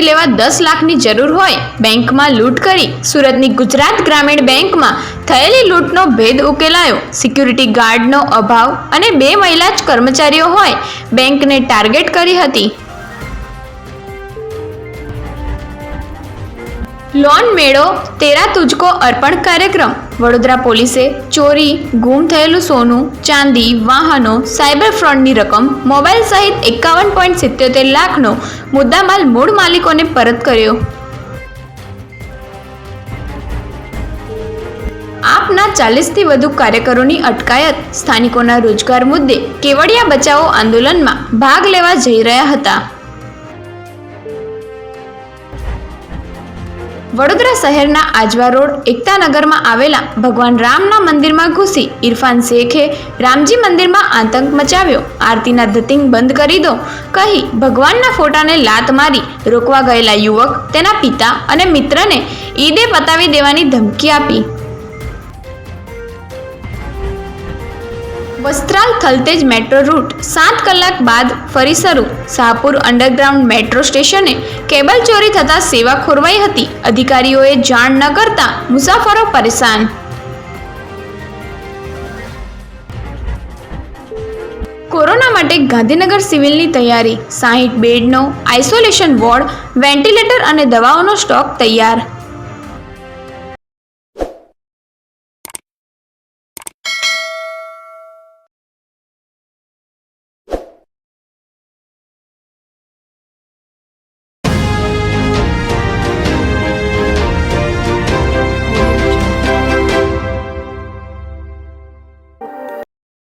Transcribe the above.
લેવા 10 લાખની જરૂર હોય, બેંકમાં લૂંટ કરી. સુરતની ગુજરાત ગ્રામીણ બેંકમાં થયેલી લૂંટનો ભેદ ઉકેલાયો. સિક્યુરિટી ગાર્ડનો અભાવ અને 2 મહિલા જ કર્મચારીઓ હોય બેંકને ટાર્ગેટ કરી હતી. લોન મેળો તેરા તુજકો અર્પણ કાર્યક્રમ. વડોદરા પોલીસે ચોરી, ગુમ થયેલું સોનું, ચાંદી, વાહનો, સાયબર ફ્રોડની રકમ, મોબાઈલ સહિત 51.77 લાખનો મુદ્દામાલ મૂળ માલિકોને પરત કર્યો. આપના 40થી વધુ કાર્યકરોની અટકાયત. સ્થાનિકોના રોજગાર મુદ્દે કેવડિયા બચાવો આંદોલનમાં ભાગ લેવા જઈ રહ્યા હતા. વડોદરા શહેરના આજવા રોડ એકતાનગરમાં આવેલા ભગવાન રામના મંદિરમાં ઘૂસી ઇરફાન શેખે રામજી મંદિરમાં આતંક મચાવ્યો. આરતીના ધતિંગ બંધ કરી દો કહી ભગવાનના ફોટાને લાત મારી રોકવા ગયેલા યુવક તેના પિતા અને મિત્રને ઈદે પતાવી દેવાની ધમકી આપી. વસ્ત્રાલ થલતેજ મેટ્રો રૂટ 7 કલાક બાદ ફરી શરૂ. શાહપુર અંડરગ્રાઉન્ડ મેટ્રો સ્ટેશને કેબલ ચોરી થતાં સેવા ખોરવાઈ હતી. અધિકારીઓએ જાણ ન કરતા મુસાફરો પરેશાન. કોરોના માટે ગાંધીનગર સિવિલની તૈયારી. 60 બેડનો આઇસોલેશન વોર્ડ, વેન્ટિલેટર અને દવાઓનો સ્ટોક તૈયાર.